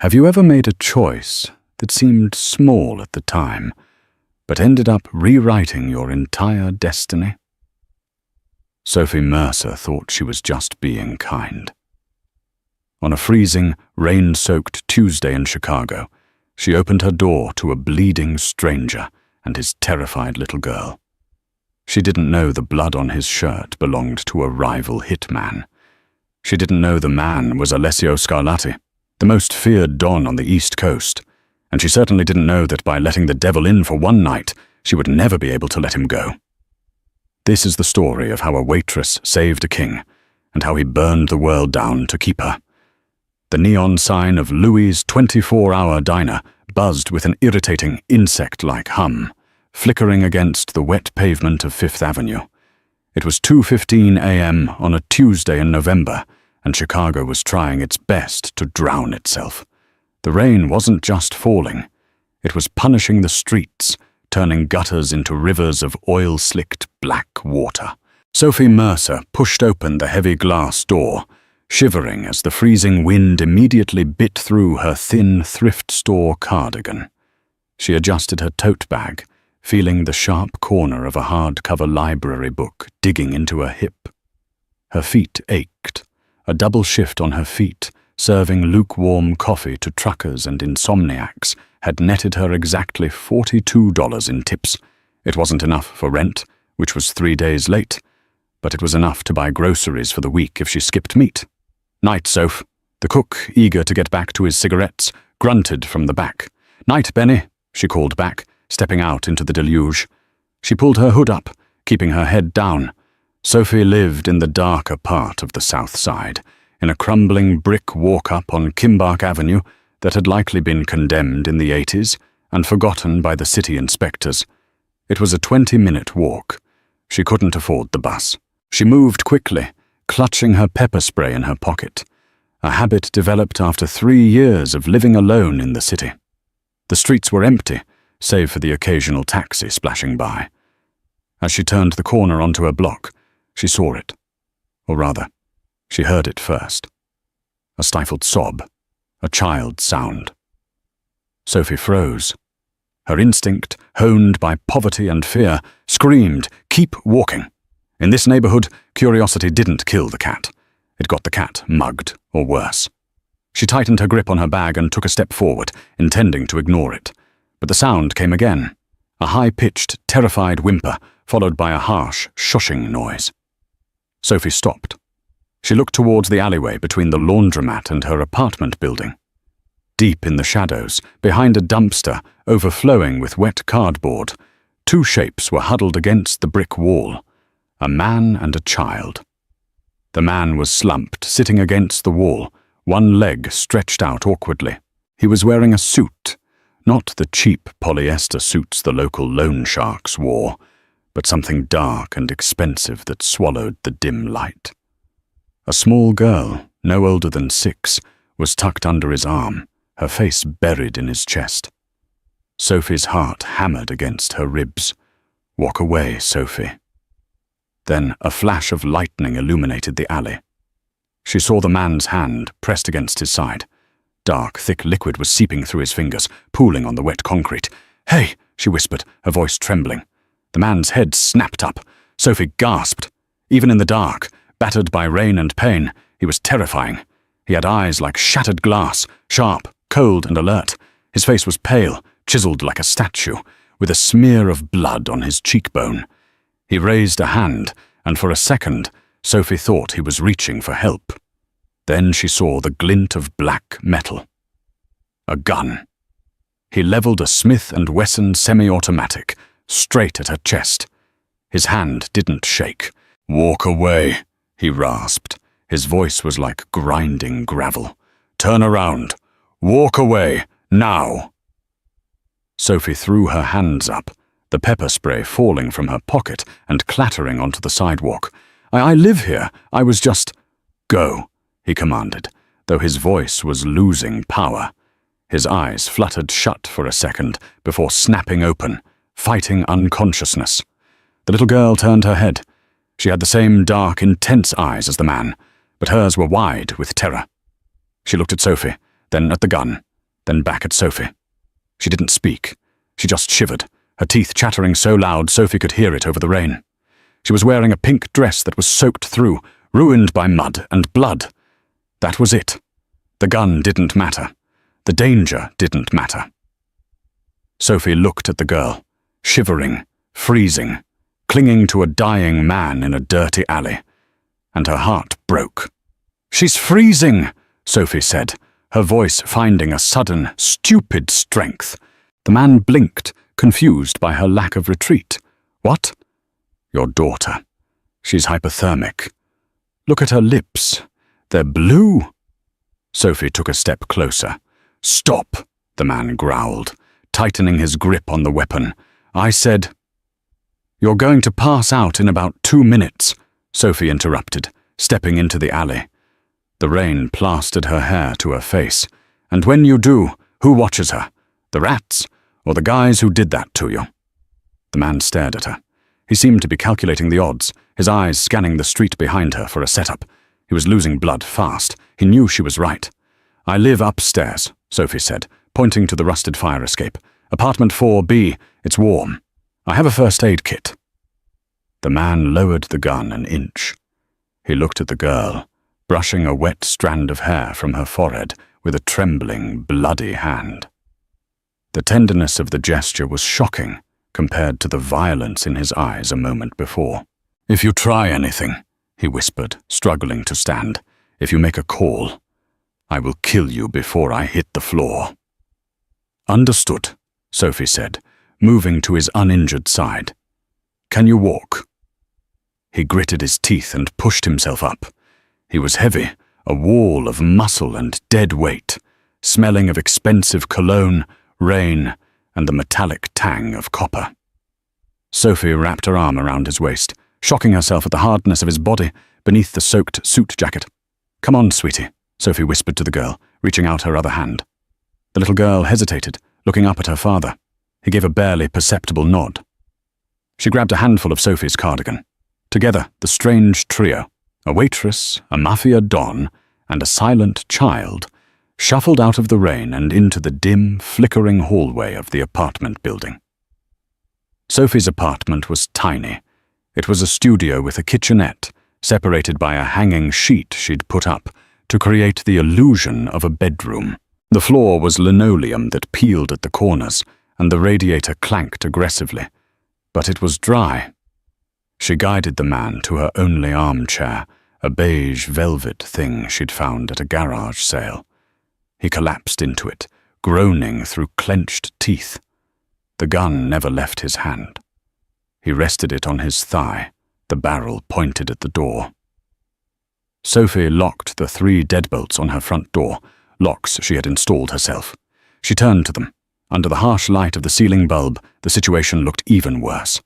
Have you ever made a choice that seemed small at the time, but ended up rewriting your entire destiny? Sophie Mercer thought she was just being kind. On a freezing, rain-soaked Tuesday in Chicago, she opened her door to a bleeding stranger and his terrified little girl. She didn't know the blood on his shirt belonged to a rival hitman. She didn't know the man was Alessio Scarlatti, the most feared don on the East Coast, and she certainly didn't know that by letting the devil in for one night, she would never be able to let him go. This is the story of how a waitress saved a king, and how he burned the world down to keep her. The neon sign of Louis' 24-hour diner buzzed with an irritating insect-like hum, flickering against the wet pavement of Fifth Avenue. It was 2:15 a.m. on a Tuesday in November, and Chicago was trying its best to drown itself. The rain wasn't just falling. It was punishing the streets, turning gutters into rivers of oil-slicked black water. Sophie Mercer pushed open the heavy glass door, shivering as the freezing wind immediately bit through her thin thrift store cardigan. She adjusted her tote bag, feeling the sharp corner of a hardcover library book digging into her hip. Her feet ached. A double shift on her feet, serving lukewarm coffee to truckers and insomniacs, had netted her exactly $42 in tips. It wasn't enough for rent, which was 3 days late, but it was enough to buy groceries for the week if she skipped meat. "Night, Soph." The cook, eager to get back to his cigarettes, grunted from the back. "Night, Benny," she called back, stepping out into the deluge. She pulled her hood up, keeping her head down. Sophie lived in the darker part of the South Side, in a crumbling brick walk-up on Kimbark Avenue that had likely been condemned in the 80s and forgotten by the city inspectors. It was a 20-minute walk. She couldn't afford the bus. She moved quickly, clutching her pepper spray in her pocket, a habit developed after 3 years of living alone in the city. The streets were empty, save for the occasional taxi splashing by. As she turned the corner onto her block, she saw it. Or rather, she heard it first. A stifled sob, a child's sound. Sophie froze. Her instinct, honed by poverty and fear, screamed, "Keep walking." In this neighborhood, curiosity didn't kill the cat. It got the cat mugged, or worse. She tightened her grip on her bag and took a step forward, intending to ignore it. But the sound came again, a high-pitched, terrified whimper, followed by a harsh, shushing noise. Sophie stopped. She looked towards the alleyway between the laundromat and her apartment building. Deep in the shadows, behind a dumpster overflowing with wet cardboard, 2 shapes were huddled against the brick wall, a man and a child. The man was slumped, sitting against the wall, one leg stretched out awkwardly. He was wearing a suit, not the cheap polyester suits the local loan sharks wore, but something dark and expensive that swallowed the dim light. A small girl, no older than 6, was tucked under his arm, her face buried in his chest. Sophie's heart hammered against her ribs. "Walk away, Sophie." Then a flash of lightning illuminated the alley. She saw the man's hand pressed against his side. Dark, thick liquid was seeping through his fingers, pooling on the wet concrete. "Hey," she whispered, her voice trembling. The man's head snapped up. Sophie gasped. Even in the dark, battered by rain and pain, he was terrifying. He had eyes like shattered glass, sharp, cold and alert. His face was pale, chiseled like a statue, with a smear of blood on his cheekbone. He raised a hand, and for a second, Sophie thought he was reaching for help. Then she saw the glint of black metal. A gun. He leveled a Smith & Wesson semi-automatic, straight at her chest. His hand didn't shake. "Walk away," he rasped. His voice was like grinding gravel. "Turn around. Walk away, now." Sophie threw her hands up, the pepper spray falling from her pocket and clattering onto the sidewalk. I live here. I was just—" "Go," he commanded, though his voice was losing power. His eyes fluttered shut for a second before snapping open, fighting unconsciousness. The little girl turned her head. She had the same dark, intense eyes as the man, but hers were wide with terror. She looked at Sophie, then at the gun, then back at Sophie. She didn't speak. She just shivered, her teeth chattering so loud Sophie could hear it over the rain. She was wearing a pink dress that was soaked through, ruined by mud and blood. That was it. The gun didn't matter. The danger didn't matter. Sophie looked at the girl, shivering, freezing, clinging to a dying man in a dirty alley, and her heart broke. "She's freezing," Sophie said, her voice finding a sudden, stupid strength. The man blinked, confused by her lack of retreat. "What?" "Your daughter. She's hypothermic. Look at her lips. They're blue." Sophie took a step closer. "Stop," the man growled, tightening his grip on the weapon. "I said—" "You're going to pass out in about 2 minutes," Sophie interrupted, stepping into the alley. The rain plastered her hair to her face. "And when you do, who watches her? The rats, or the guys who did that to you?" The man stared at her. He seemed to be calculating the odds, his eyes scanning the street behind her for a setup. He was losing blood fast. He knew she was right. "I live upstairs," Sophie said, pointing to the rusted fire escape. "Apartment 4B, it's warm. I have a first aid kit." The man lowered the gun an inch. He looked at the girl, brushing a wet strand of hair from her forehead with a trembling, bloody hand. The tenderness of the gesture was shocking compared to the violence in his eyes a moment before. "If you try anything," he whispered, struggling to stand, "if you make a call, I will kill you before I hit the floor." "Understood," Sophie said, moving to his uninjured side. "Can you walk?" He gritted his teeth and pushed himself up. He was heavy, a wall of muscle and dead weight, smelling of expensive cologne, rain, and the metallic tang of copper. Sophie wrapped her arm around his waist, shocking herself at the hardness of his body beneath the soaked suit jacket. "Come on, sweetie," Sophie whispered to the girl, reaching out her other hand. The little girl hesitated, looking up at her father. He gave a barely perceptible nod. She grabbed a handful of Sophie's cardigan. Together, the strange trio, a waitress, a mafia don, and a silent child, shuffled out of the rain and into the dim, flickering hallway of the apartment building. Sophie's apartment was tiny. It was a studio with a kitchenette, separated by a hanging sheet she'd put up to create the illusion of a bedroom. The floor was linoleum that peeled at the corners, and the radiator clanked aggressively. But it was dry. She guided the man to her only armchair, a beige velvet thing she'd found at a garage sale. He collapsed into it, groaning through clenched teeth. The gun never left his hand. He rested it on his thigh, the barrel pointed at the door. Sophie locked the 3 deadbolts on her front door, locks she had installed herself. She turned to them. Under the harsh light of the ceiling bulb, the situation looked even worse.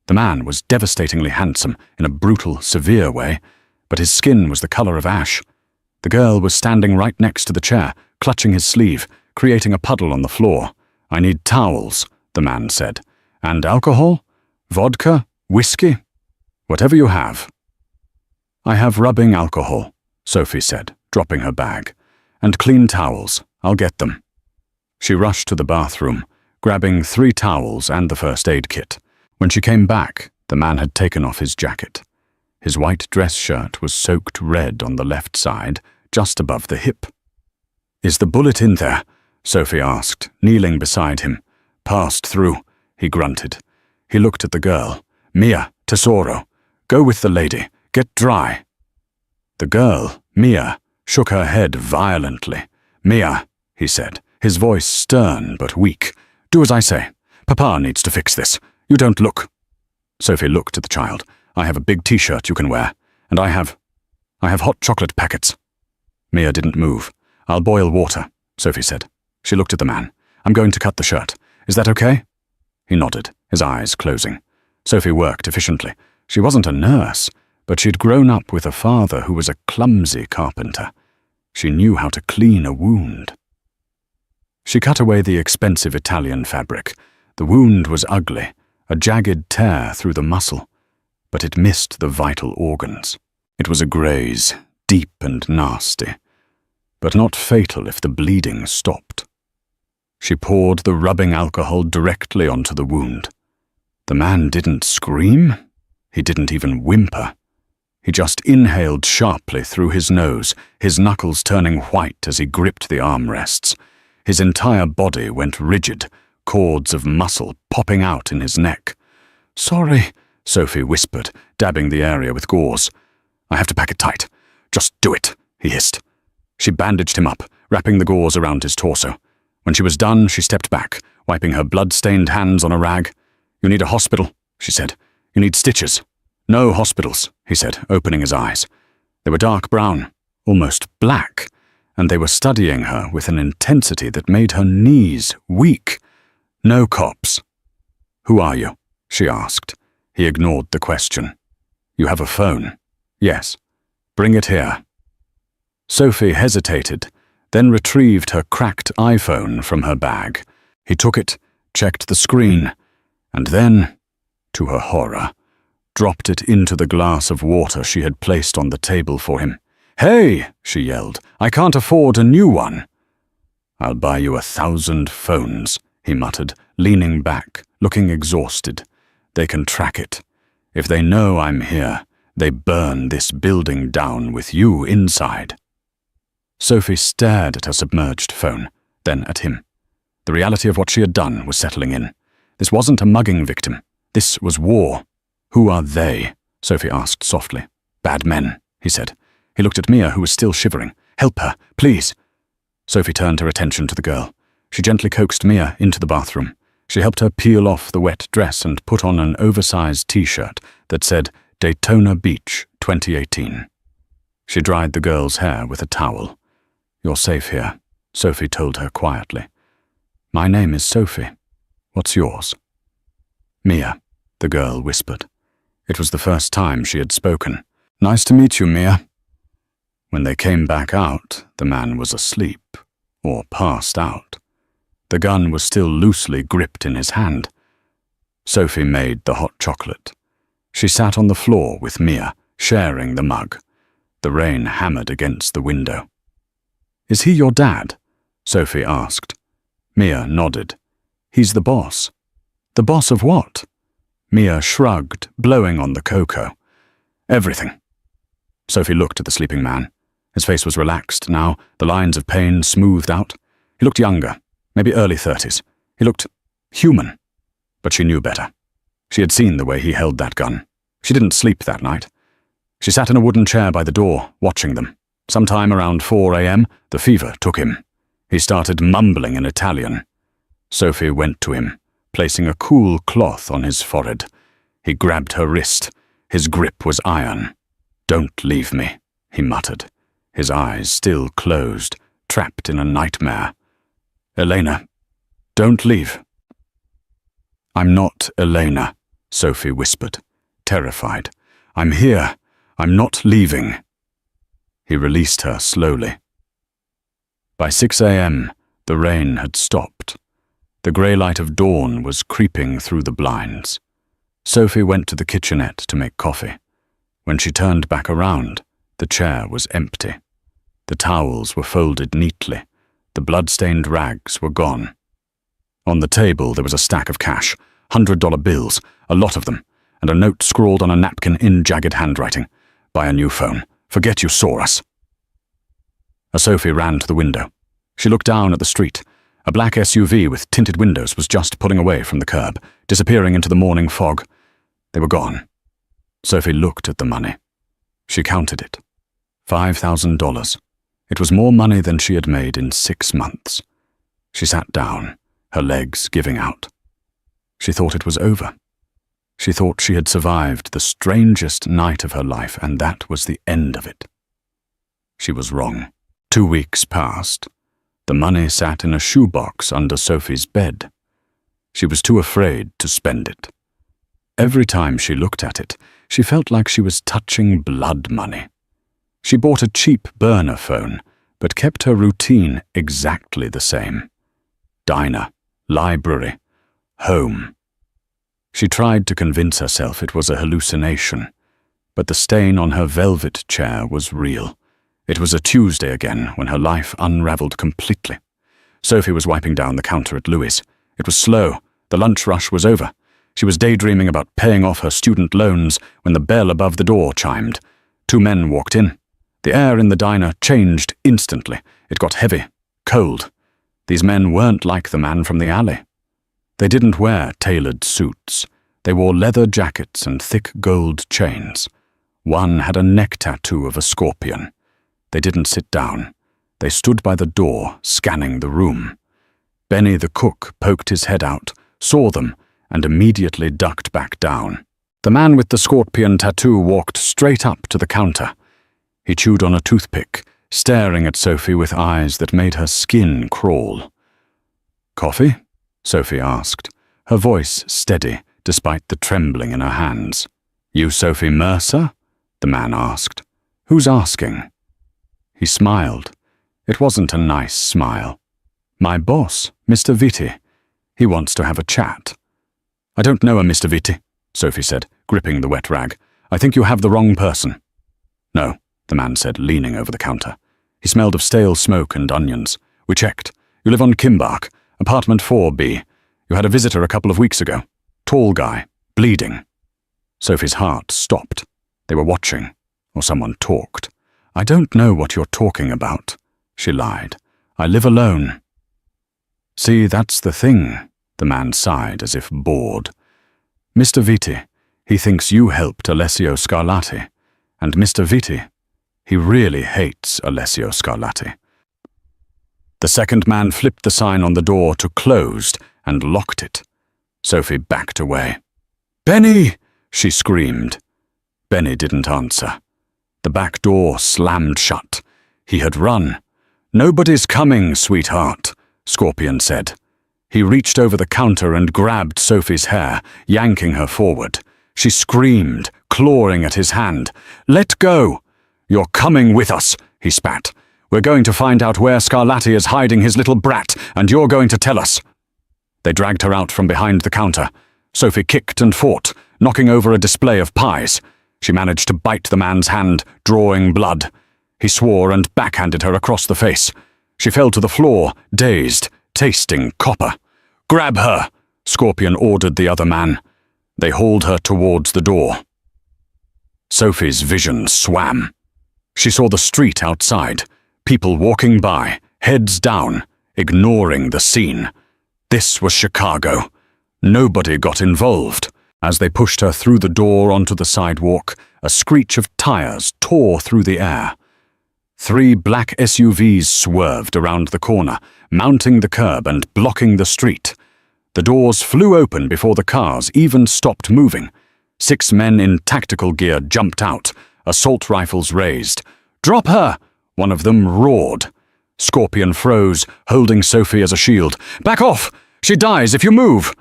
The man was devastatingly handsome in a brutal, severe way, but his skin was the color of ash. The girl was standing right next to the chair, clutching his sleeve, creating a puddle on the floor. "I need towels," the man said. "And alcohol? Vodka? Whiskey? Whatever you have." "I have rubbing alcohol," Sophie said, dropping her bag. "And clean towels. I'll get them." She rushed to the bathroom, grabbing 3 towels and the first aid kit. When she came back, the man had taken off his jacket. His white dress shirt was soaked red on the left side, just above the hip. "Is the bullet in there?" Sophie asked, kneeling beside him. "Passed through," he grunted. He looked at the girl. "Mia, Tesoro, go with the lady. Get dry." The girl, Mia, shook her head violently. "Mia," he said, his voice stern but weak, "do as I say. Papa needs to fix this. You don't look—" Sophie looked at the child. "I have a big t-shirt you can wear, and I have hot chocolate packets." Mia didn't move. "I'll boil water," Sophie said. She looked at the man. "I'm going to cut the shirt. Is that okay?" He nodded, his eyes closing. Sophie worked efficiently. She wasn't a nurse, but she'd grown up with a father who was a clumsy carpenter. She knew how to clean a wound. She cut away the expensive Italian fabric. The wound was ugly, a jagged tear through the muscle, but it missed the vital organs. It was a graze, deep and nasty, but not fatal if the bleeding stopped. She poured the rubbing alcohol directly onto the wound. The man didn't scream. He didn't even whimper. He just inhaled sharply through his nose, his knuckles turning white as he gripped the armrests. His entire body went rigid, cords of muscle popping out in his neck. "Sorry," Sophie whispered, dabbing the area with gauze. "I have to pack it tight. Just do it," he hissed. She bandaged him up, wrapping the gauze around his torso. When she was done, she stepped back, wiping her blood-stained hands on a rag. "You need a hospital," she said. "You need stitches." "No hospitals," he said, opening his eyes. They were dark brown, almost black, and they were studying her with an intensity that made her knees weak. "No cops." "Who are you?" she asked. He ignored the question. "You have a phone?" "Yes." "Bring it here." Sophie hesitated, then retrieved her cracked iPhone from her bag. He took it, checked the screen, and then, to her horror, dropped it into the glass of water she had placed on the table for him. "Hey!" she yelled. "I can't afford a new one." "I'll buy you 1,000 phones," he muttered, leaning back, looking exhausted. "They can track it. If they know I'm here, they burn this building down with you inside." Sophie stared at her submerged phone, then at him. The reality of what she had done was settling in. This wasn't a mugging victim. This was war. "Who are they?" Sophie asked softly. "Bad men," he said. He looked at Mia, who was still shivering. "Help her, please." Sophie turned her attention to the girl. She gently coaxed Mia into the bathroom. She helped her peel off the wet dress and put on an oversized t-shirt that said Daytona Beach 2018. She dried the girl's hair with a towel. "You're safe here," Sophie told her quietly. "My name is Sophie. What's yours?" "Mia," the girl whispered. It was the first time she had spoken. "Nice to meet you, Mia." When they came back out, the man was asleep, or passed out. The gun was still loosely gripped in his hand. Sophie made the hot chocolate. She sat on the floor with Mia, sharing the mug. The rain hammered against the window. "Is he your dad?" Sophie asked. Mia nodded. "He's the boss." "The boss of what?" Mia shrugged, blowing on the cocoa. "Everything." Sophie looked at the sleeping man. His face was relaxed now, the lines of pain smoothed out. He looked younger, maybe early 30s. He looked human. But she knew better. She had seen the way he held that gun. She didn't sleep that night. She sat in a wooden chair by the door, watching them. Sometime around 4 a.m., the fever took him. He started mumbling in Italian. Sophie went to him, placing a cool cloth on his forehead. He grabbed her wrist. His grip was iron. "Don't leave me," he muttered, his eyes still closed, trapped in a nightmare. "Elena, don't leave." "I'm not Elena," Sophie whispered, terrified. "I'm here. I'm not leaving." He released her slowly. By 6 a.m., the rain had stopped. The grey light of dawn was creeping through the blinds. Sophie went to the kitchenette to make coffee. When she turned back around, the chair was empty. The towels were folded neatly. The blood-stained rags were gone. On the table there was a stack of cash, $100 bills, a lot of them, and a note scrawled on a napkin in jagged handwriting. "Buy a new phone. Forget you saw us." As Sophie ran to the window, she looked down at the street. A black SUV with tinted windows was just pulling away from the curb, disappearing into the morning fog. They were gone. Sophie looked at the money. She counted it. $5,000. It was more money than she had made in 6 months. She sat down, her legs giving out. She thought it was over. She thought she had survived the strangest night of her life, and that was the end of it. She was wrong. 2 weeks passed. The money sat in a shoebox under Sophie's bed. She was too afraid to spend it. Every time she looked at it, she felt like she was touching blood money. She bought a cheap burner phone, but kept her routine exactly the same. Diner, library, home. She tried to convince herself it was a hallucination, but the stain on her velvet chair was real. It was a Tuesday again when her life unraveled completely. Sophie was wiping down the counter at Louis. It was slow. The lunch rush was over. She was daydreaming about paying off her student loans when the bell above the door chimed. 2 men walked in. The air in the diner changed instantly. It got heavy, cold. These men weren't like the man from the alley. They didn't wear tailored suits. They wore leather jackets and thick gold chains. One had a neck tattoo of a scorpion. They didn't sit down. They stood by the door, scanning the room. Benny the cook poked his head out, saw them, and immediately ducked back down. The man with the scorpion tattoo walked straight up to the counter. He chewed on a toothpick, staring at Sophie with eyes that made her skin crawl. "Coffee?" Sophie asked, her voice steady despite the trembling in her hands. "You Sophie Mercer?" the man asked. "Who's asking?" He smiled. It wasn't a nice smile. "My boss, Mr. Vitti. He wants to have a chat." "I don't know a Mr. Vitti," Sophie said, gripping the wet rag. "I think you have the wrong person." "No," the man said, leaning over the counter. He smelled of stale smoke and onions. "We checked. You live on Kimbark, apartment 4B. You had a visitor a couple of weeks ago. Tall guy, bleeding." Sophie's heart stopped. They were watching, or someone talked. "I don't know what you're talking about," she lied. "I live alone." "See, that's the thing," the man sighed as if bored. "Mr. Vitti, he thinks you helped Alessio Scarlatti. And Mr. Vitti, he really hates Alessio Scarlatti." The second man flipped the sign on the door to closed and locked it. Sophie backed away. "Benny!" she screamed. Benny didn't answer. The back door slammed shut. He had run. "Nobody's coming, sweetheart," Scorpion said. He reached over the counter and grabbed Sophie's hair, yanking her forward. She screamed, clawing at his hand. "Let go!" "You're coming with us," he spat. "We're going to find out where Scarlatti is hiding his little brat, and you're going to tell us." They dragged her out from behind the counter. Sophie kicked and fought, knocking over a display of pies. She managed to bite the man's hand, drawing blood. He swore and backhanded her across the face. She fell to the floor, dazed, tasting copper. "Grab her," Scorpion ordered the other man. They hauled her towards the door. Sophie's vision swam. She saw the street outside, people walking by, heads down, ignoring the scene. This was Chicago. Nobody got involved. As they pushed her through the door onto the sidewalk, a screech of tires tore through the air. 3 black SUVs swerved around the corner, mounting the curb and blocking the street. The doors flew open before the cars even stopped moving. 6 men in tactical gear jumped out, assault rifles raised. "Drop her!" one of them roared. Scorpion froze, holding Sophie as a shield. "Back off! She dies if you move!"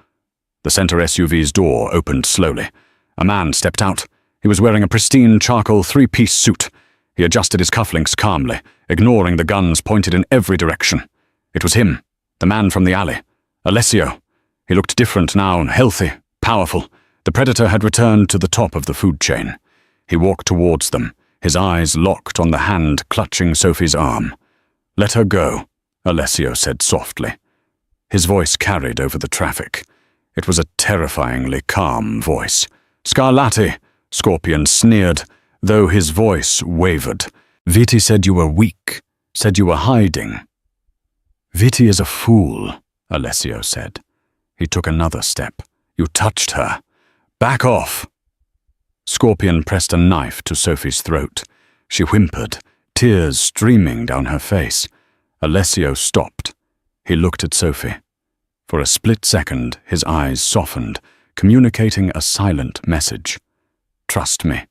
The center SUV's door opened slowly. A man stepped out. He was wearing a pristine charcoal 3-piece suit. He adjusted his cufflinks calmly, ignoring the guns pointed in every direction. It was him, the man from the alley, Alessio. He looked different now, healthy, powerful. The predator had returned to the top of the food chain. He walked towards them, his eyes locked on the hand clutching Sophie's arm. "Let her go," Alessio said softly. His voice carried over the traffic. It was a terrifyingly calm voice. "Scarlatti," Scorpion sneered, though his voice wavered. "Vitti said you were weak, said you were hiding." "Vitti is a fool," Alessio said. He took another step. "You touched her. Back off." Scorpion pressed a knife to Sophie's throat. She whimpered, tears streaming down her face. Alessio stopped. He looked at Sophie. For a split second, his eyes softened, communicating a silent message. "Trust me."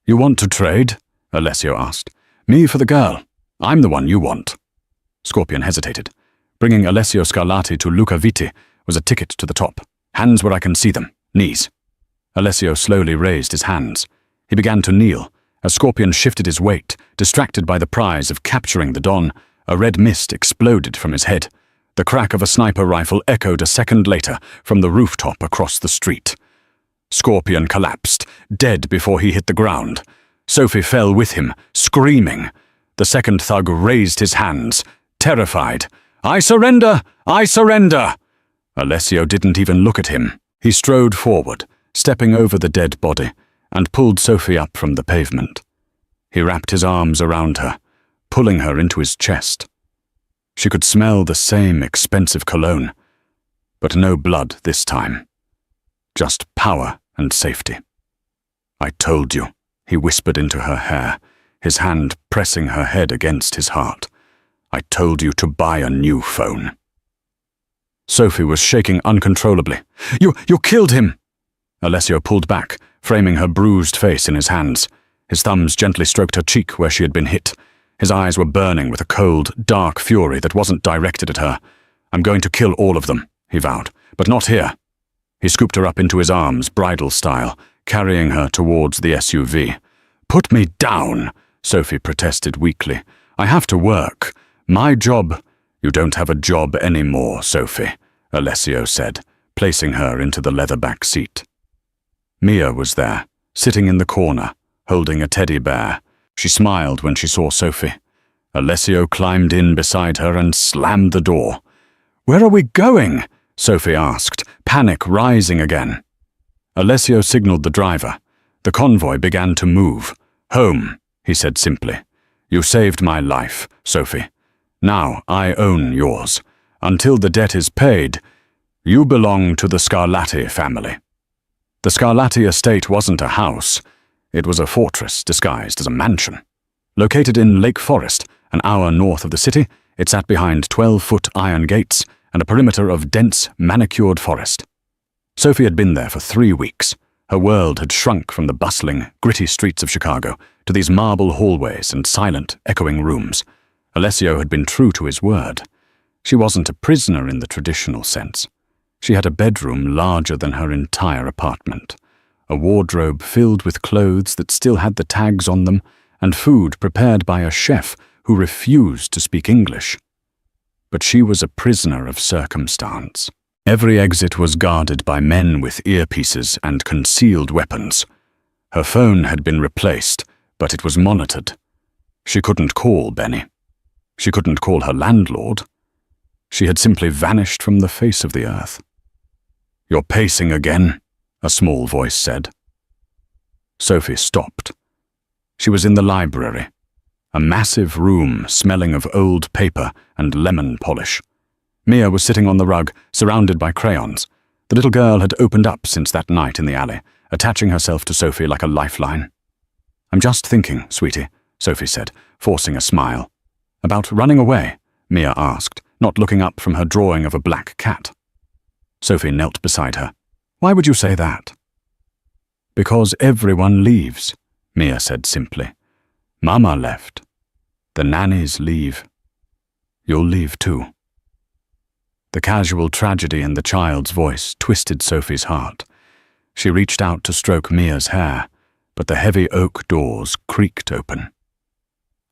"You want to trade?" Alessio asked. "Me for the girl. I'm the one you want." Scorpion hesitated. Bringing Alessio Scarlatti to Luca Vitti was a ticket to the top. "Hands where I can see them. Knees." Alessio slowly raised his hands. He began to kneel. As Scorpion shifted his weight, distracted by the prize of capturing the Don, a red mist exploded from his head. The crack of a sniper rifle echoed a second later from the rooftop across the street. Scorpion collapsed, dead before he hit the ground. Sophie fell with him, screaming. The second thug raised his hands, terrified. "I surrender! I surrender!" Alessio didn't even look at him. He strode forward, stepping over the dead body, and pulled Sophie up from the pavement. He wrapped his arms around her, pulling her into his chest. She could smell the same expensive cologne, but no blood this time. Just power and safety. "I told you," he whispered into her hair, his hand pressing her head against his heart. "I told you to buy a new phone." Sophie was shaking uncontrollably. You killed him!" Alessio pulled back, framing her bruised face in his hands. His thumbs gently stroked her cheek where she had been hit. His eyes were burning with a cold, dark fury that wasn't directed at her. "I'm going to kill all of them," he vowed, "but not here." He scooped her up into his arms, bridal style, carrying her towards the SUV. "Put me down," Sophie protested weakly. "I have to work. My job—" "You don't have a job anymore, Sophie," Alessio said, placing her into the leather-back seat. Mia was there, sitting in the corner, holding a teddy bear. She smiled when she saw Sophie. Alessio climbed in beside her and slammed the door. "Where are we going?" Sophie asked, panic rising again. Alessio signaled the driver. The convoy began to move. "Home," he said simply. "You saved my life, Sophie. Now I own yours. Until the debt is paid, you belong to the Scarlatti family." The Scarlatti estate wasn't a house. It was a fortress disguised as a mansion. Located in Lake Forest, an hour north of the city, it sat behind 12-foot iron gates and a perimeter of dense, manicured forest. Sophie had been there for 3 weeks. Her world had shrunk from the bustling, gritty streets of Chicago to these marble hallways and silent, echoing rooms. Alessio had been true to his word. She wasn't a prisoner in the traditional sense. She had a bedroom larger than her entire apartment, a wardrobe filled with clothes that still had the tags on them, and food prepared by a chef who refused to speak English. But she was a prisoner of circumstance. Every exit was guarded by men with earpieces and concealed weapons. Her phone had been replaced, but it was monitored. She couldn't call Benny. She couldn't call her landlord. She had simply vanished from the face of the earth. "You're pacing again," a small voice said. Sophie stopped. She was in the library, a massive room smelling of old paper and lemon polish. Mia was sitting on the rug, surrounded by crayons. The little girl had opened up since that night in the alley, attaching herself to Sophie like a lifeline. "I'm just thinking, sweetie," Sophie said, forcing a smile. "About running away?" Mia asked, not looking up from her drawing of a black cat. Sophie knelt beside her. "Why would you say that?" "Because everyone leaves," Mia said simply. "Mama left. The nannies leave. You'll leave too." The casual tragedy in the child's voice twisted Sophie's heart. She reached out to stroke Mia's hair, but the heavy oak doors creaked open.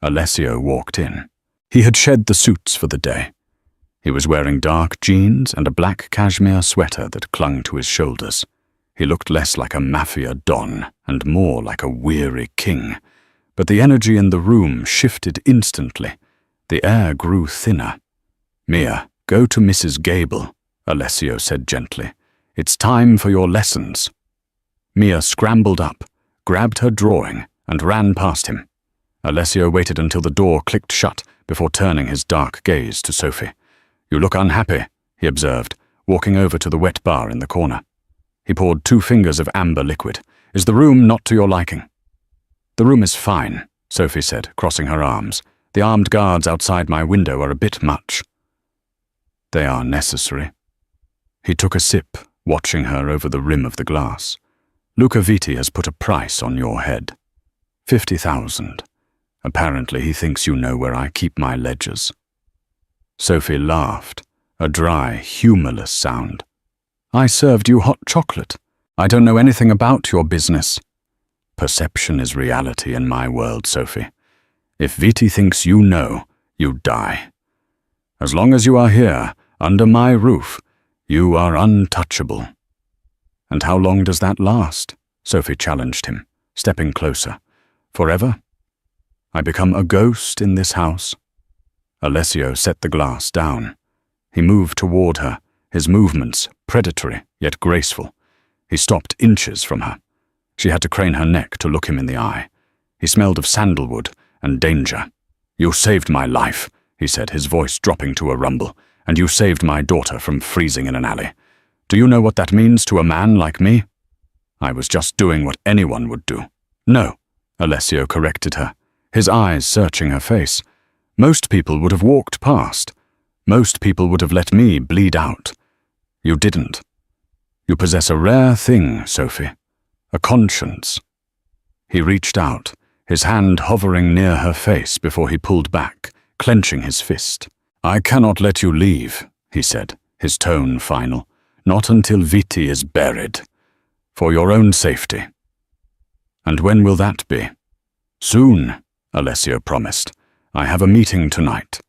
Alessio walked in. He had shed the suits for the day. He was wearing dark jeans and a black cashmere sweater that clung to his shoulders. He looked less like a mafia don and more like a weary king. But the energy in the room shifted instantly. The air grew thinner. "Mia, go to Mrs. Gable," Alessio said gently. "It's time for your lessons." Mia scrambled up, grabbed her drawing, and ran past him. Alessio waited until the door clicked shut before turning his dark gaze to Sophie. "You look unhappy," he observed, walking over to the wet bar in the corner. He poured 2 fingers of amber liquid. "Is the room not to your liking?" "The room is fine," Sophie said, crossing her arms. "The armed guards outside my window are a bit much." "They are necessary." He took a sip, watching her over the rim of the glass. "Luca Vitti has put a price on your head. 50,000. Apparently he thinks you know where I keep my ledgers." Sophie laughed, a dry, humorless sound. "I served you hot chocolate. I don't know anything about your business." "Perception is reality in my world, Sophie. If Vitti thinks you know, you die. As long as you are here, under my roof, you are untouchable." "And how long does that last?" Sophie challenged him, stepping closer. "Forever? I become a ghost in this house?" Alessio set the glass down. He moved toward her, his movements predatory yet graceful. He stopped inches from her. She had to crane her neck to look him in the eye. He smelled of sandalwood and danger. "You saved my life," he said, his voice dropping to a rumble, "and you saved my daughter from freezing in an alley. Do you know what that means to a man like me?" "I was just doing what anyone would do." "No," Alessio corrected her, his eyes searching her face. "Most people would have walked past. Most people would have let me bleed out. You didn't. You possess a rare thing, Sophie. A conscience." He reached out, his hand hovering near her face before he pulled back, clenching his fist. "I cannot let you leave," he said, his tone final. "Not until Viti is buried. For your own safety." "And when will that be?" "Soon," Alessio promised. "I have a meeting tonight.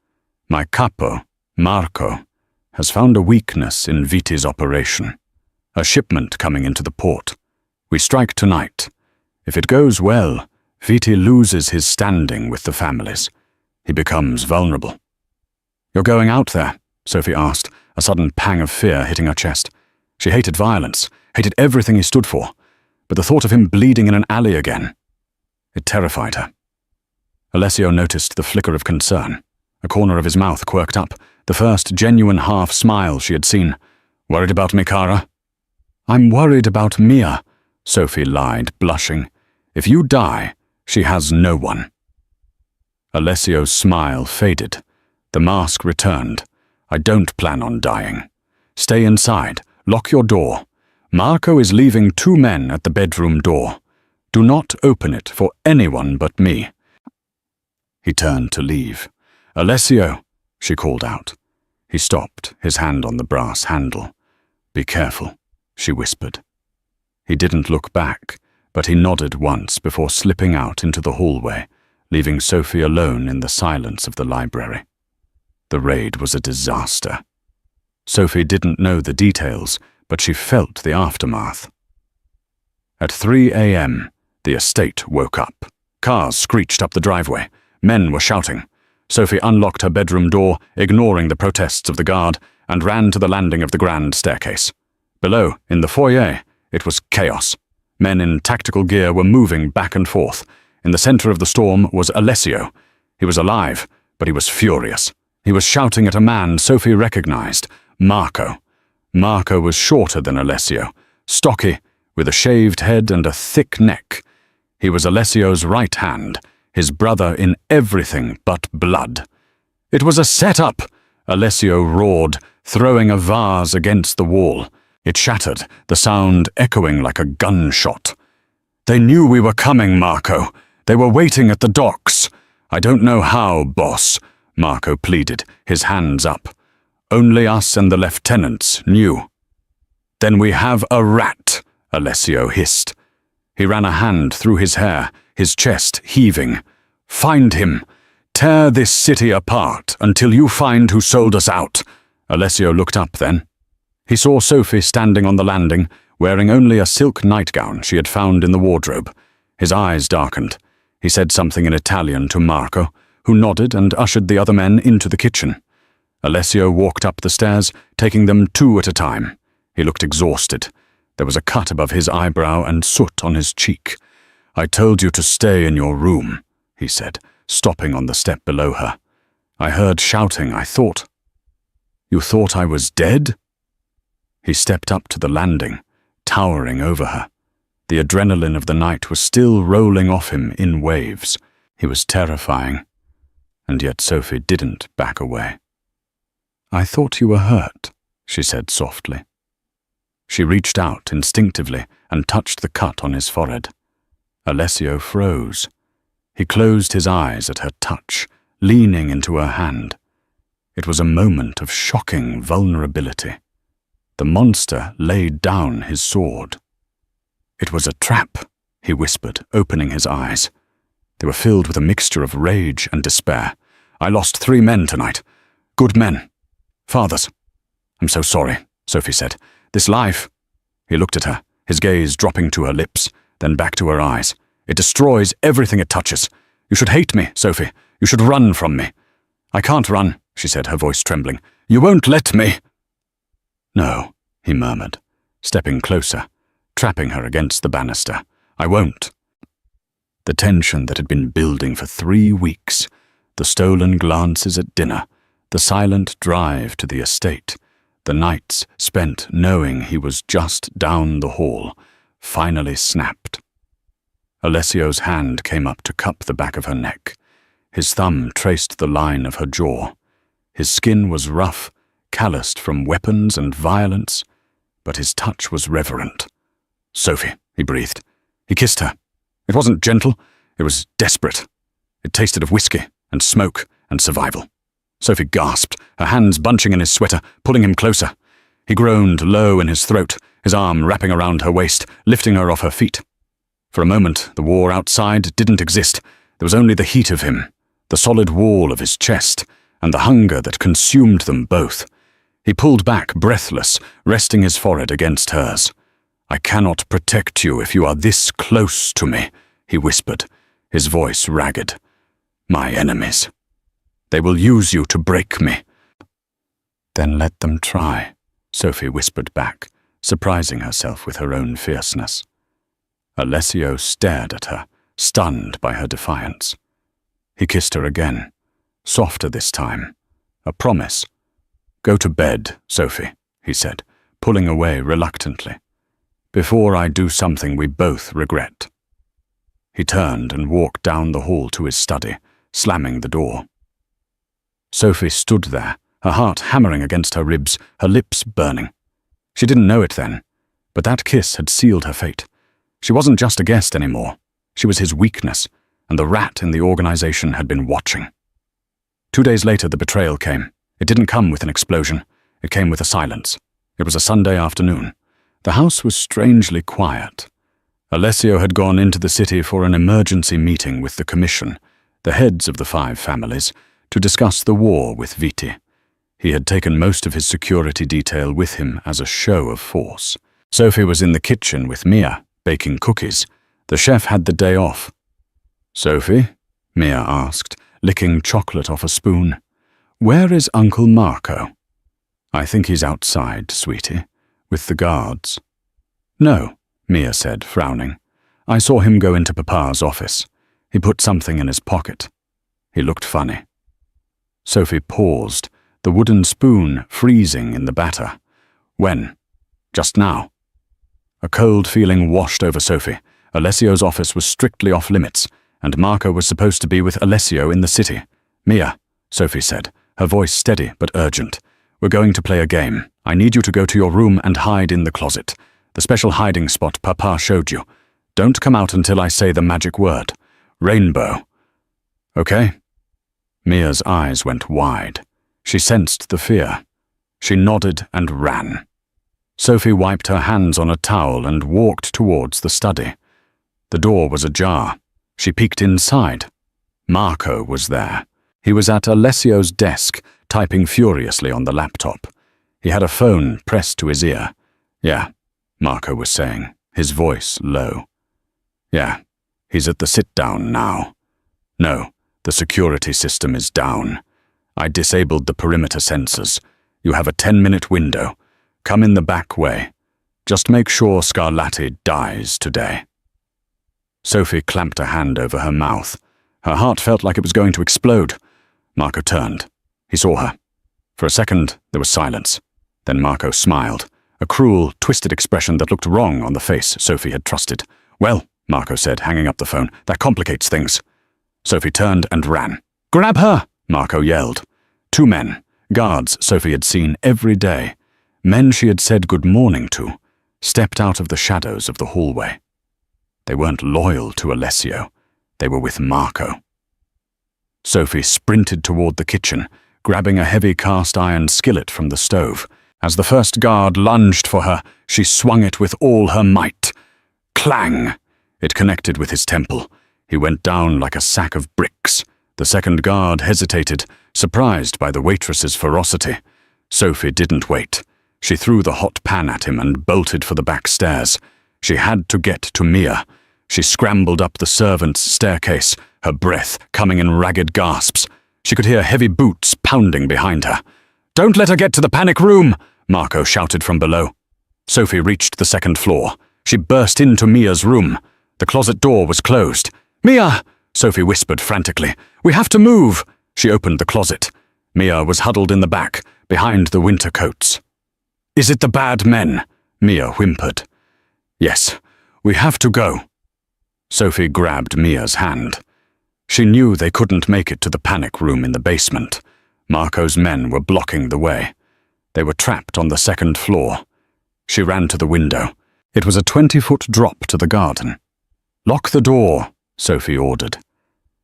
My capo, Marco, has found a weakness in Viti's operation. A shipment coming into the port. We strike tonight. If it goes well, Viti loses his standing with the families. He becomes vulnerable." "You're going out there?" Sophie asked, a sudden pang of fear hitting her chest. She hated violence, hated everything he stood for, but the thought of him bleeding in an alley again, it terrified her. Alessio noticed the flicker of concern. A corner of his mouth quirked up, the first genuine half-smile she had seen. "Worried about me, Cara?" "I'm worried about Mia," Sophie lied, blushing. "If you die, she has no one." Alessio's smile faded. The mask returned. "I don't plan on dying. Stay inside. Lock your door. Marco is leaving 2 men at the bedroom door. Do not open it for anyone but me." He turned to leave. "Alessio," she called out. He stopped, his hand on the brass handle. "Be careful," she whispered. He didn't look back, but he nodded once before slipping out into the hallway, leaving Sophie alone in the silence of the library. The raid was a disaster. Sophie didn't know the details, but she felt the aftermath. At 3 a.m., the estate woke up. Cars screeched up the driveway. Men were shouting. Sophie unlocked her bedroom door, ignoring the protests of the guard, and ran to the landing of the grand staircase. Below, in the foyer, it was chaos. Men in tactical gear were moving back and forth. In the center of the storm was Alessio. He was alive, but he was furious. He was shouting at a man Sophie recognized, Marco. Marco was shorter than Alessio, stocky, with a shaved head and a thick neck. He was Alessio's right hand, his brother in everything but blood. "It was a set-up!" Alessio roared, throwing a vase against the wall. It shattered, the sound echoing like a gunshot. "They knew we were coming, Marco. They were waiting at the docks." "I don't know how, boss," Marco pleaded, his hands up. "Only us and the lieutenants knew." "Then we have a rat," Alessio hissed. He ran a hand through his hair, his chest heaving. "Find him. Tear this city apart until you find who sold us out." Alessio looked up then. He saw Sophie standing on the landing, wearing only a silk nightgown she had found in the wardrobe. His eyes darkened. He said something in Italian to Marco, who nodded and ushered the other men into the kitchen. Alessio walked up the stairs, taking them 2 at a time. He looked exhausted. There was a cut above his eyebrow and soot on his cheek. "I told you to stay in your room," he said, stopping on the step below her. "I heard shouting, I thought." "You thought I was dead?" He stepped up to the landing, towering over her. The adrenaline of the night was still rolling off him in waves. He was terrifying. And yet Sophie didn't back away. "I thought you were hurt," she said softly. She reached out instinctively and touched the cut on his forehead. Alessio froze. He closed his eyes at her touch, leaning into her hand. It was a moment of shocking vulnerability. The monster laid down his sword. "It was a trap," he whispered, opening his eyes. They were filled with a mixture of rage and despair. "I lost 3 men tonight. Good men. Fathers." "I'm so sorry," Sophie said. "This life—" He looked at her, his gaze dropping to her lips, then back to her eyes. "It destroys everything it touches. You should hate me, Sophie. You should run from me." "I can't run," she said, her voice trembling. "You won't let me." "No," he murmured, stepping closer, trapping her against the banister. "I won't." The tension that had been building for 3 weeks, the stolen glances at dinner, the silent drive to the estate, the nights spent knowing he was just down the hall, finally snapped. Alessio's hand came up to cup the back of her neck. His thumb traced the line of her jaw. His skin was rough, calloused from weapons and violence, but his touch was reverent. "Sophie," he breathed. He kissed her. It wasn't gentle, it was desperate. It tasted of whiskey and smoke and survival. Sophie gasped, her hands bunching in his sweater, pulling him closer. He groaned low in his throat, his arm wrapping around her waist, lifting her off her feet. For a moment, the war outside didn't exist. There was only the heat of him, the solid wall of his chest, and the hunger that consumed them both. He pulled back, breathless, resting his forehead against hers. "I cannot protect you if you are this close to me," he whispered, his voice ragged. "My enemies. They will use you to break me." "Then let them try," Sophie whispered back, surprising herself with her own fierceness. Alessio stared at her, stunned by her defiance. He kissed her again, softer this time, a promise. "Go to bed, Sophie," he said, pulling away reluctantly. "Before I do something we both regret." He turned and walked down the hall to his study, slamming the door. Sophie stood there, her heart hammering against her ribs, her lips burning. She didn't know it then, but that kiss had sealed her fate. She wasn't just a guest anymore. She was his weakness, and the rat in the organization had been watching. 2 days later, the betrayal came. It didn't come with an explosion. It came with a silence. It was a Sunday afternoon. The house was strangely quiet. Alessio had gone into the city for an emergency meeting with the commission, the heads of the 5 families, to discuss the war with Viti. He had taken most of his security detail with him as a show of force. Sophie was in the kitchen with Mia, baking cookies. The chef had the day off. "Sophie?" Mia asked, licking chocolate off a spoon. "Where is Uncle Marco?" "I think he's outside, sweetie, with the guards." "No," Mia said, frowning. "I saw him go into Papa's office. He put something in his pocket. He looked funny." Sophie paused, the wooden spoon freezing in the batter. "When? Just now?" A cold feeling washed over Sophie. Alessio's office was strictly off limits, and Marco was supposed to be with Alessio in the city. "Mia," Sophie said, her voice steady but urgent. "We're going to play a game. I need you to go to your room and hide in the closet. The special hiding spot Papa showed you. Don't come out until I say the magic word. Rainbow. Okay?" Mia's eyes went wide. She sensed the fear. She nodded and ran. Sophie wiped her hands on a towel and walked towards the study. The door was ajar. She peeked inside. Marco was there. He was at Alessio's desk, typing furiously on the laptop. He had a phone pressed to his ear. "Yeah," Marco was saying, his voice low. "Yeah, he's at the sit-down now. No, the security system is down. I disabled the perimeter sensors. You have a 10-minute window. Come in the back way. Just make sure Scarlatti dies today." Sophie clamped a hand over her mouth. Her heart felt like it was going to explode. Marco turned. He saw her. For a second, there was silence. Then Marco smiled, a cruel, twisted expression that looked wrong on the face Sophie had trusted. "Well," Marco said, hanging up the phone, "that complicates things." Sophie turned and ran. "Grab her!" Marco yelled. 2 men, guards Sophie had seen every day, men she had said good morning to, stepped out of the shadows of the hallway. They weren't loyal to Alessio. They were with Marco. Sophie sprinted toward the kitchen, grabbing a heavy cast-iron skillet from the stove. As the first guard lunged for her, she swung it with all her might. Clang! It connected with his temple. He went down like a sack of bricks. The second guard hesitated, surprised by the waitress's ferocity. Sophie didn't wait. She threw the hot pan at him and bolted for the back stairs. She had to get to Mia. She scrambled up the servants' staircase, her breath coming in ragged gasps. She could hear heavy boots pounding behind her. "Don't let her get to the panic room!" Marco shouted from below. Sophie reached the second floor. She burst into Mia's room. The closet door was closed. "Mia!" Sophie whispered frantically. "We have to move!" She opened the closet. Mia was huddled in the back, behind the winter coats. "Is it the bad men?" Mia whimpered. "Yes, we have to go." Sophie grabbed Mia's hand. She knew they couldn't make it to the panic room in the basement. Marco's men were blocking the way. They were trapped on the second floor. She ran to the window. It was a 20-foot drop to the garden. "Lock the door," Sophie ordered.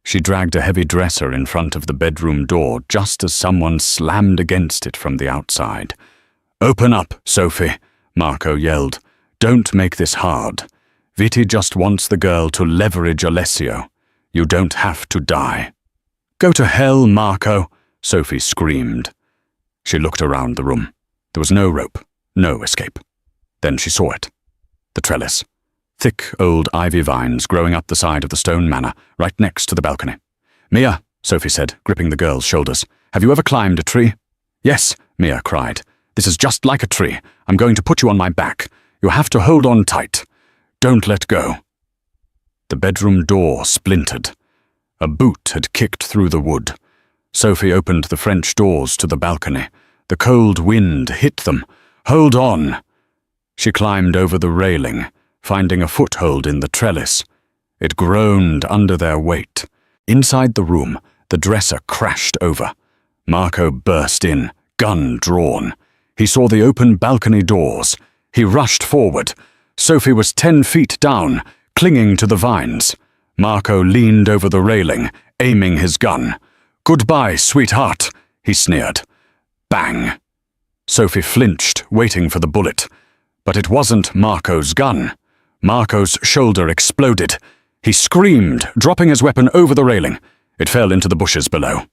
She dragged a heavy dresser in front of the bedroom door just as someone slammed against it from the outside. "Open up, Sophie," Marco yelled. "Don't make this hard. Vitti just wants the girl to leverage Alessio. You don't have to die." "Go to hell, Marco," Sophie screamed. She looked around the room. There was no rope, no escape. Then she saw it. The trellis. Thick old ivy vines growing up the side of the stone manor, right next to the balcony. "Mia," Sophie said, gripping the girl's shoulders. "Have you ever climbed a tree?" "Yes," Mia cried. "This is just like a tree. I'm going to put you on my back. You have to hold on tight. Don't let go." The bedroom door splintered. A boot had kicked through the wood. Sophie opened the French doors to the balcony. The cold wind hit them. "Hold on!" She climbed over the railing, finding a foothold in the trellis. It groaned under their weight. Inside the room, the dresser crashed over. Marco burst in, gun drawn. He saw the open balcony doors. He rushed forward. Sophie was 10 feet down, clinging to the vines. Marco leaned over the railing, aiming his gun. "Goodbye, sweetheart," he sneered. Bang! Sophie flinched, waiting for the bullet. But it wasn't Marco's gun. Marco's shoulder exploded. He screamed, dropping his weapon over the railing. It fell into the bushes below.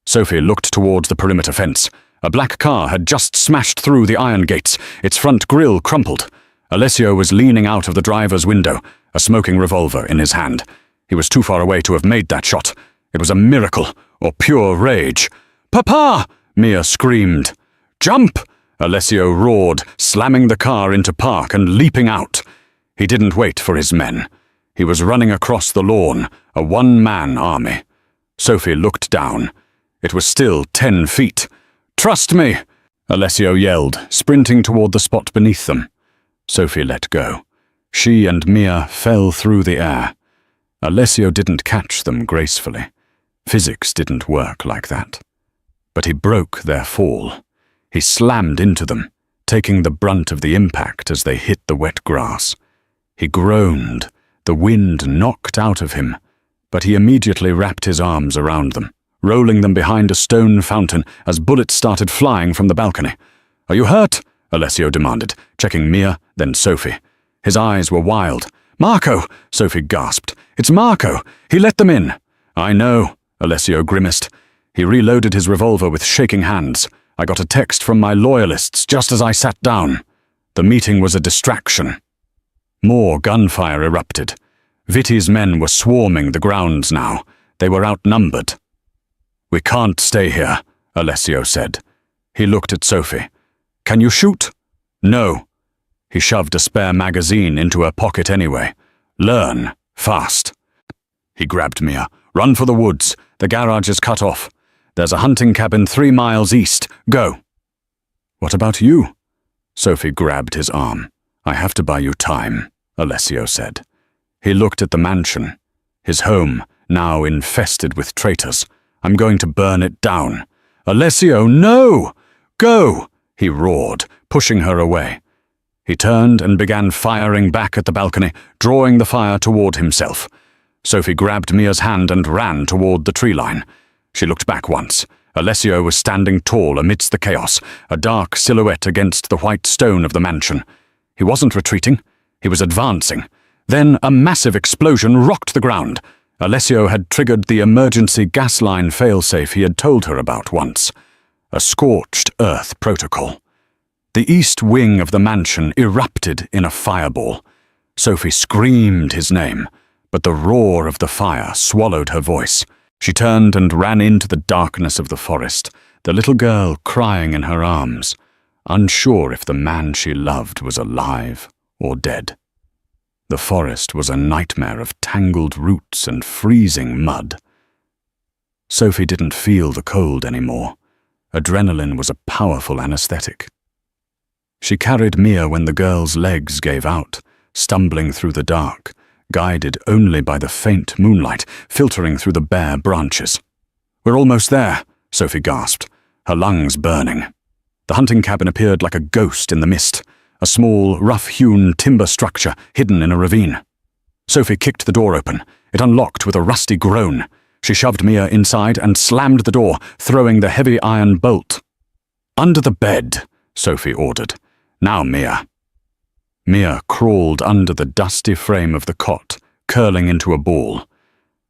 Sophie looked towards the perimeter fence. A black car had just smashed through the iron gates, its front grille crumpled. Alessio was leaning out of the driver's window, a smoking revolver in his hand. He was too far away to have made that shot. It was a miracle, or pure rage. "Papa!" Mia screamed. "Jump!" Alessio roared, slamming the car into park and leaping out. He didn't wait for his men. He was running across the lawn, a one-man army. Sophie looked down. It was still 10 feet. "Trust me!" Alessio yelled, sprinting toward the spot beneath them. Sophie let go. She and Mia fell through the air. Alessio didn't catch them gracefully. Physics didn't work like that. But he broke their fall. He slammed into them, taking the brunt of the impact as they hit the wet grass. He groaned. The wind knocked out of him, but he immediately wrapped his arms around them, rolling them behind a stone fountain as bullets started flying from the balcony. "Are you hurt?" Alessio demanded, checking Mia, then Sophie. His eyes were wild. "Marco!" Sophie gasped. "It's Marco! He let them in!" "I know," Alessio grimaced. He reloaded his revolver with shaking hands. "I got a text from my loyalists just as I sat down. The meeting was a distraction." More gunfire erupted. Vitti's men were swarming the grounds now. They were outnumbered. "We can't stay here," Alessio said. He looked at Sophie. "Can you shoot?" "No." He shoved a spare magazine into her pocket anyway. "Learn, fast." He grabbed Mia. "Run for the woods. The garage is cut off. There's a hunting cabin 3 miles east. Go." "What about you?" Sophie grabbed his arm. "I have to buy you time," Alessio said. He looked at the mansion, his home, now infested with traitors. "I'm going to burn it down." "Alessio, no! Go!" he roared, pushing her away. He turned and began firing back at the balcony, drawing the fire toward himself. Sophie grabbed Mia's hand and ran toward the tree line. She looked back once. Alessio was standing tall amidst the chaos, a dark silhouette against the white stone of the mansion. He wasn't retreating. He was advancing. Then a massive explosion rocked the ground. Alessio had triggered the emergency gas line failsafe he had told her about once. A scorched earth protocol. The east wing of the mansion erupted in a fireball. Sophie screamed his name, but the roar of the fire swallowed her voice. She turned and ran into the darkness of the forest, the little girl crying in her arms, unsure if the man she loved was alive or dead. The forest was a nightmare of tangled roots and freezing mud. Sophie didn't feel the cold anymore. Adrenaline was a powerful anesthetic. She carried Mia when the girl's legs gave out, stumbling through the dark, guided only by the faint moonlight filtering through the bare branches. "We're almost there," Sophie gasped, her lungs burning. The hunting cabin appeared like a ghost in the mist, a small, rough-hewn timber structure hidden in a ravine. Sophie kicked the door open. It unlocked with a rusty groan. She shoved Mia inside and slammed the door, throwing the heavy iron bolt. "Under the bed," Sophie ordered. "Now, Mia." Mia crawled under the dusty frame of the cot, curling into a ball.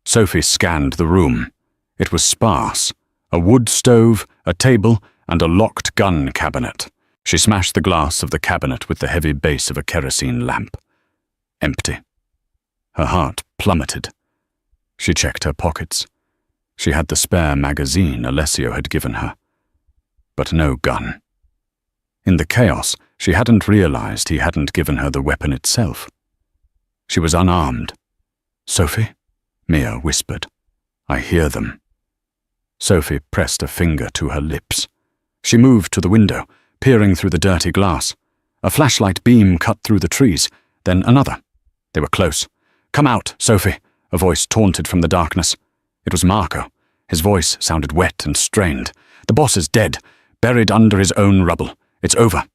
Sophie scanned the room. It was sparse. A wood stove, a table, and a locked gun cabinet. She smashed the glass of the cabinet with the heavy base of a kerosene lamp. Empty. Her heart plummeted. She checked her pockets. She had the spare magazine Alessio had given her. But no gun. In the chaos, she hadn't realized he hadn't given her the weapon itself. She was unarmed. "Sophie?" Mia whispered. "I hear them." Sophie pressed a finger to her lips. She moved to the window, peering through the dirty glass. A flashlight beam cut through the trees, then another. They were close. "Come out, Sophie," a voice taunted from the darkness. It was Marco. His voice sounded wet and strained. "The boss is dead, buried under his own rubble. It's over."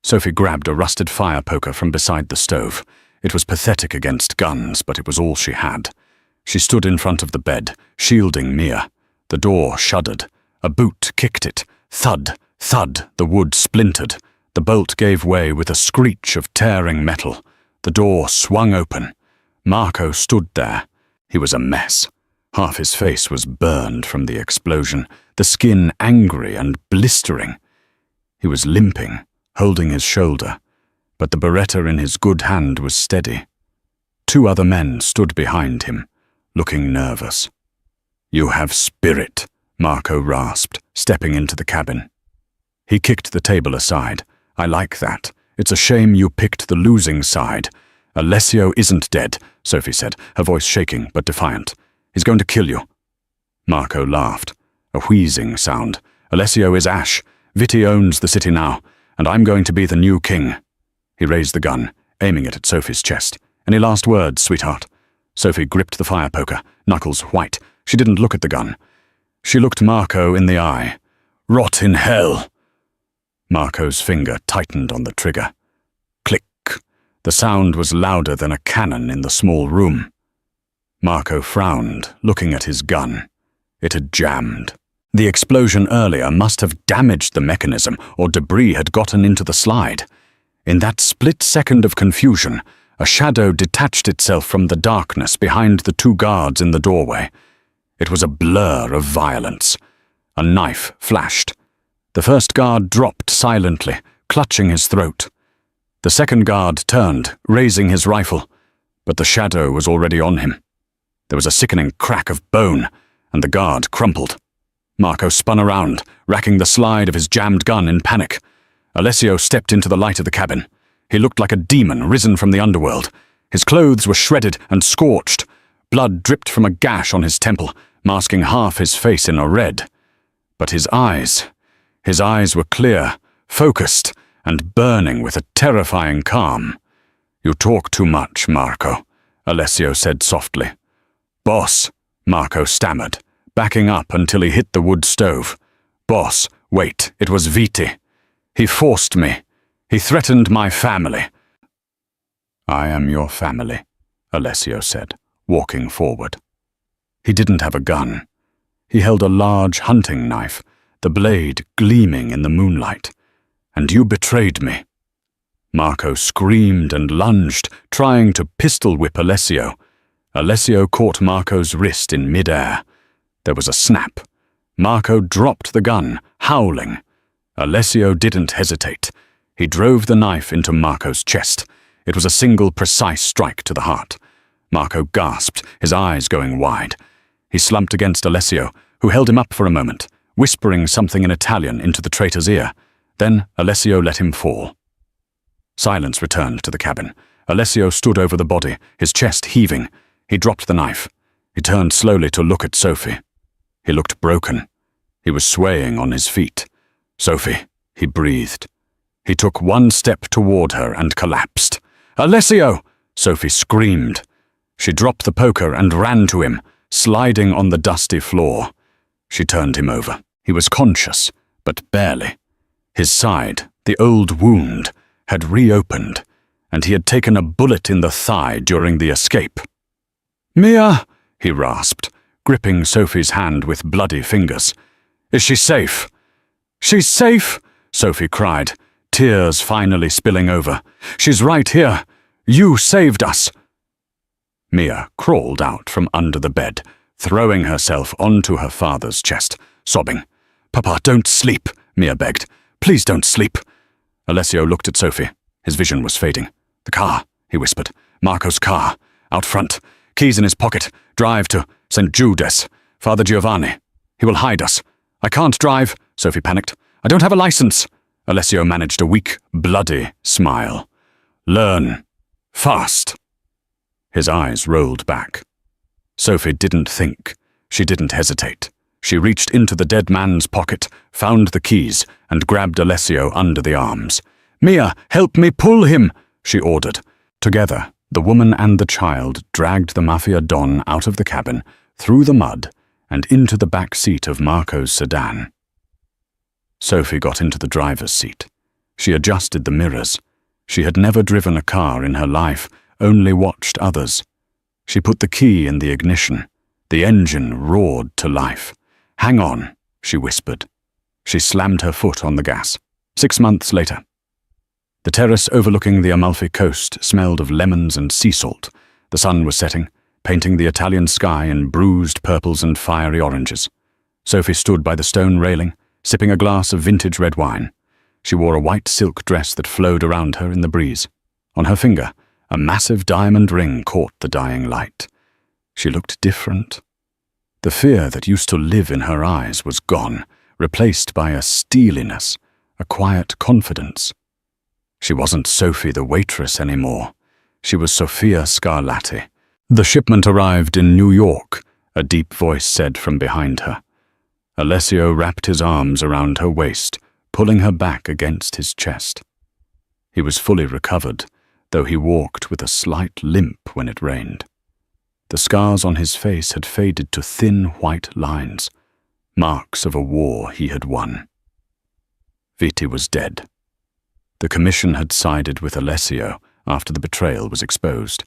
Sophie grabbed a rusted fire poker from beside the stove. It was pathetic against guns, but it was all she had. She stood in front of the bed, shielding Mia. The door shuddered. A boot kicked it. Thud, thud, the wood splintered. The bolt gave way with a screech of tearing metal. The door swung open. Marco stood there. He was a mess. Half his face was burned from the explosion, the skin angry and blistering. He was limping, holding his shoulder, but the beretta in his good hand was steady. 2 other men stood behind him, looking nervous. "You have spirit," Marco rasped, stepping into the cabin. He kicked the table aside. "I like that. It's a shame you picked the losing side." "Alessio isn't dead," Sophie said, her voice shaking but defiant. "He's going to kill you." Marco laughed, a wheezing sound. "Alessio is ash. Vitti owns the city now, and I'm going to be the new king." He raised the gun, aiming it at Sophie's chest. "Any last words, sweetheart?" Sophie gripped the fire poker, knuckles white. She didn't look at the gun. She looked Marco in the eye. "Rot in hell." Marco's finger tightened on the trigger. Click. The sound was louder than a cannon in the small room. Marco frowned, looking at his gun. It had jammed. The explosion earlier must have damaged the mechanism, or debris had gotten into the slide. In that split second of confusion, a shadow detached itself from the darkness behind the 2 guards in the doorway. It was a blur of violence. A knife flashed. The first guard dropped silently, clutching his throat. The second guard turned, raising his rifle, but the shadow was already on him. There was a sickening crack of bone, and the guard crumpled. Marco spun around, racking the slide of his jammed gun in panic. Alessio stepped into the light of the cabin. He looked like a demon risen from the underworld. His clothes were shredded and scorched. Blood dripped from a gash on his temple, masking half his face in a red. But his eyes were clear, focused, and burning with a terrifying calm. "You talk too much, Marco," Alessio said softly. "Boss," Marco stammered, backing up until he hit the wood stove. "Boss, wait, it was Vitti. He forced me. He threatened my family." "I am your family," Alessio said, walking forward. He didn't have a gun. He held a large hunting knife, the blade gleaming in the moonlight. "And you betrayed me." Marco screamed and lunged, trying to pistol whip Alessio. Alessio caught Marco's wrist in midair. There was a snap. Marco dropped the gun, howling. Alessio didn't hesitate. He drove the knife into Marco's chest. It was a single precise strike to the heart. Marco gasped, his eyes going wide. He slumped against Alessio, who held him up for a moment, whispering something in Italian into the traitor's ear. Then Alessio let him fall. Silence returned to the cabin. Alessio stood over the body, his chest heaving. He dropped the knife. He turned slowly to look at Sophie. He looked broken. He was swaying on his feet. "Sophie," he breathed. He took one step toward her and collapsed. "Alessio!" Sophie screamed. She dropped the poker and ran to him, sliding on the dusty floor. She turned him over. He was conscious, but barely. His side, the old wound, had reopened, and he had taken a bullet in the thigh during the escape. "Mia!" he rasped, gripping Sophie's hand with bloody fingers. "Is she safe?" "She's safe!" Sophie cried, tears finally spilling over. "She's right here. You saved us." Mia crawled out from under the bed, throwing herself onto her father's chest, sobbing. "Papa, don't sleep," Mia begged. "Please don't sleep." Alessio looked at Sophie. His vision was fading. "The car," he whispered. "Marco's car. Out front. Keys in his pocket. Drive to St. Judas. Father Giovanni. He will hide us." "I can't drive," Sophie panicked. "I don't have a license." Alessio managed a weak, bloody smile. "Learn. Fast." His eyes rolled back. Sophie didn't think. She didn't hesitate. She reached into the dead man's pocket, found the keys, and grabbed Alessio under the arms. "Mia, help me pull him," she ordered. Together, the woman and the child dragged the Mafia Don out of the cabin, through the mud, and into the back seat of Marco's sedan. Sophie got into the driver's seat. She adjusted the mirrors. She had never driven a car in her life, only watched others. She put the key in the ignition. The engine roared to life. "Hang on," she whispered. She slammed her foot on the gas. 6 months later. The terrace overlooking the Amalfi coast smelled of lemons and sea salt. The sun was setting, painting the Italian sky in bruised purples and fiery oranges. Sophie stood by the stone railing, sipping a glass of vintage red wine. She wore a white silk dress that flowed around her in the breeze. On her finger, a massive diamond ring caught the dying light. She looked different. The fear that used to live in her eyes was gone, replaced by a steeliness, a quiet confidence. She wasn't Sophie the waitress anymore. She was Sofia Scarlatti. "The shipment arrived in New York," a deep voice said from behind her. Alessio wrapped his arms around her waist, pulling her back against his chest. He was fully recovered, though he walked with a slight limp when it rained. The scars on his face had faded to thin white lines, marks of a war he had won. Viti was dead. The commission had sided with Alessio after the betrayal was exposed.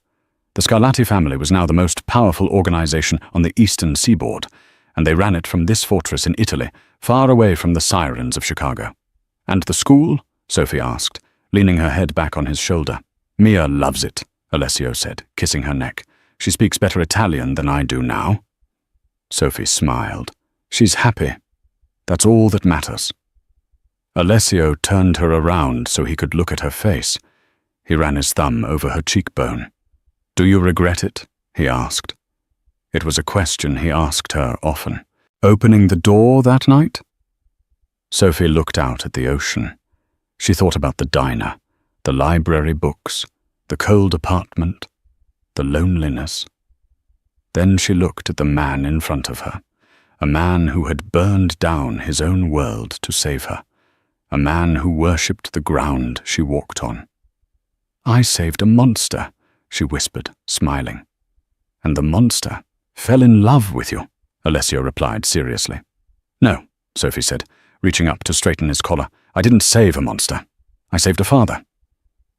The Scarlatti family was now the most powerful organization on the eastern seaboard, and they ran it from this fortress in Italy, far away from the sirens of Chicago. "And the school?" Sophie asked, leaning her head back on his shoulder. "Mia loves it," Alessio said, kissing her neck. "She speaks better Italian than I do now." Sophie smiled. "She's happy. That's all that matters." Alessio turned her around so he could look at her face. He ran his thumb over her cheekbone. "Do you regret it?" he asked. It was a question he asked her often. "Opening the door that night?" Sophie looked out at the ocean. She thought about the diner, the library books, the cold apartment, the loneliness. Then she looked at the man in front of her, a man who had burned down his own world to save her, a man who worshipped the ground she walked on. "I saved a monster," she whispered, smiling. "And the monster fell in love with you," Alessio replied seriously. "No," Sophie said, reaching up to straighten his collar. "I didn't save a monster. I saved a father."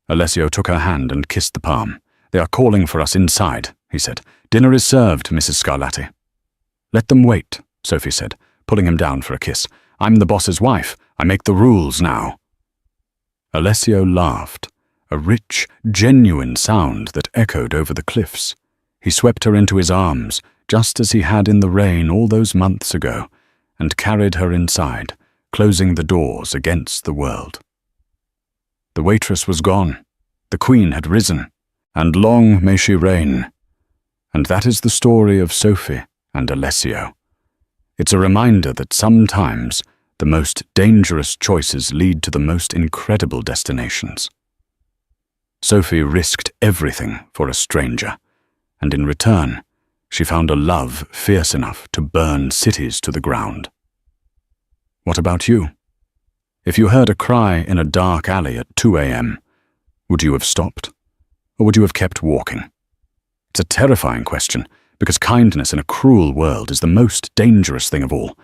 Alessio took her hand and kissed the palm. "They are calling for us inside," he said. "Dinner is served, Mrs. Scarlatti." "Let them wait," Sophie said, pulling him down for a kiss. "I'm the boss's wife. I make the rules now." Alessio laughed, a rich, genuine sound that echoed over the cliffs. He swept her into his arms, just as he had in the rain all those months ago, and carried her inside, closing the doors against the world. The waitress was gone. The queen had risen, and long may she reign. And that is the story of Sophie and Alessio. It's a reminder that sometimes the most dangerous choices lead to the most incredible destinations. Sophie risked everything for a stranger, and in return, she found a love fierce enough to burn cities to the ground. What about you? If you heard a cry in a dark alley at 2 a.m., would you have stopped, or would you have kept walking? It's a terrifying question, because kindness in a cruel world is the most dangerous thing of all.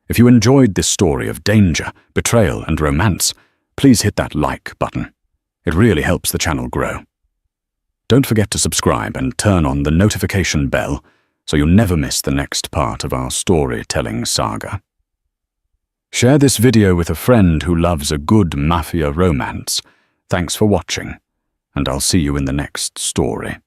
If you enjoyed this story of danger, betrayal, and romance, please hit that like button. It really helps the channel grow. Don't forget to subscribe and turn on the notification bell so you'll never miss the next part of our storytelling saga. Share this video with a friend who loves a good mafia romance. Thanks for watching, and I'll see you in the next story.